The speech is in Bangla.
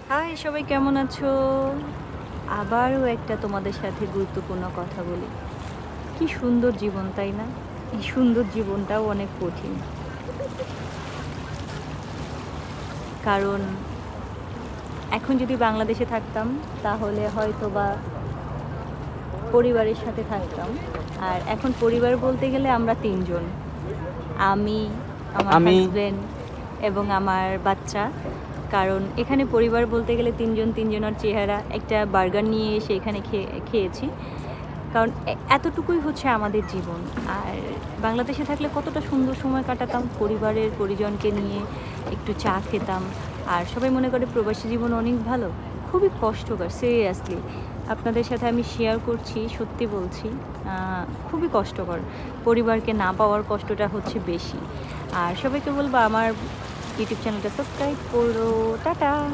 হাই, সবাই কেমন আছো? আবারও একটা তোমাদের সাথে গুরুত্বপূর্ণ কথা বলি। কি সুন্দর জীবন, তাই না? এই সুন্দর জীবনটাও অনেক কঠিন। কারণ এখন যদি বাংলাদেশে থাকতাম তাহলে হয়তোবা পরিবারের সাথে থাকতাম। আর এখন পরিবার বলতে গেলে আমরা ৩ জন। আমি, আমার আমি হাসব্যান্ড এবং আমার বাচ্চা। কারণ এখানে পরিবার বলতে গেলে ৩ জন ৩ জনের চেহারা। একটা বার্গার নিয়ে এসে এখানে খেয়েছি। কারণ এতটুকুই হচ্ছে আমাদের জীবন। আর বাংলাদেশে থাকলে কতটা সুন্দর সময় কাটাতাম পরিবারের পরিজনকে নিয়ে, একটু চা খেতাম। আর সবাই মনে করে প্রবাসী জীবন অনেক ভালো। খুবই কষ্টকর, সিরিয়াসলি। আপনাদের সাথে আমি শেয়ার করছি, সত্যি বলছি। খুবই কষ্টকর। পরিবারকে না পাওয়ার কষ্টটা হচ্ছে বেশি। আর সবাইকে বলবো আমার ইউটিউব চ্যানেলটা সাবস্ক্রাইব করো। টাটা।